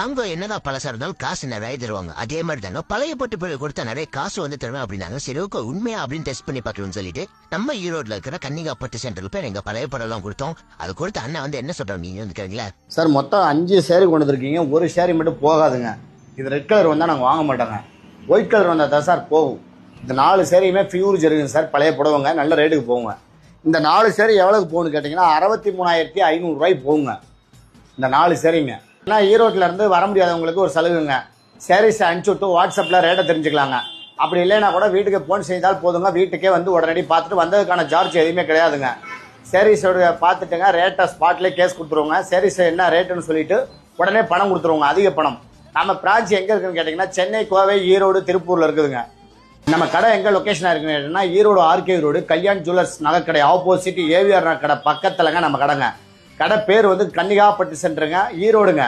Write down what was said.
தங்கம் என்னதான் பழசா இருந்தாலும் காசு நிறைய தருவாங்க. அதே மாதிரி தாங்க பழைய பட்டு பொருள் கொடுத்தா நிறைய காசு வந்து தருவேன் அப்படின்னாங்க. சரி ஓகே உண்மையா அப்படின்னு டெஸ்ட் பண்ணி பார்க்கணும்னு சொல்லிட்டு நம்ம ஈரோட்ல இருக்கிற கன்னிகா பட்டு சென்டருக்கு போய் எங்க பழைய படம் கொடுத்தோம். அது கொடுத்த அண்ணன் வந்து என்ன சொல்றாங்க நீங்க வந்து கேட்கல. சார் மொத்தம் 5 சேரி கொண்டு வந்திருக்கீங்க, ஒரு சேரி மட்டும் போகாதுங்க. இது ரெட் கலர் வந்தால் நாங்கள் வாங்க மாட்டோங்க, ஒயிட் கலர் வந்தால் தான் சார் போகும். இந்த 4 சேரியுமே பியூர் ஜெருகுங்க சார், பழைய புடவைங்க, நல்ல ரேட்டுக்கு போகுங்க. இந்த 4 சேரி எவ்வளோக்கு போகணும்னு கேட்டிங்கன்னா 63,500 ரூபாய்க்கு போகுங்க இந்த 4 சேரிங்க. ஆனால் ஈரோட்டில் இருந்து வர முடியாதவங்களுக்கு ஒரு சலுகைங்க, சேரீஸை அனுப்பிச்சி விட்டு வாட்ஸ்அப்பில் ரேட்டை தெரிஞ்சுக்கலாங்க. அப்படி இல்லைன்னா கூட வீட்டுக்கு ஃபோன் செய்தால் போதுங்க, வீட்டுக்கே வந்து உடனடி பார்த்துட்டு வந்ததுக்கான சார்ஜ் எதுவுமே கிடையாதுங்க. சேரீஸோட பார்த்துட்டுங்க ரேட்டை ஸ்பாட்லேயே கேஸ் கொடுத்துருவோங்க. சேரீஸ் என்ன ரேட்டுன்னு சொல்லிட்டு உடனே பணம் கொடுத்துருவோங்க, அதிக பணம். நம்ம பிரான்ச் எங்கே இருக்குன்னு கேட்டிங்கன்னா சென்னை, கோவை, ஈரோடு, திருப்பூரில் இருக்குதுங்க. நம்ம கடை எங்கே லொக்கேஷனாக இருக்குன்னு கேட்டிங்கன்னா Erode RK road Kalyan jewellers நகைக்கடை ஆப்போசிட் ஏவிஆர் கடை பக்கத்துலங்க நம்ம கடைங்க. கடை பேர் வந்து கன்னிகா பட்டு சென்டருங்க, ஈரோடுங்க.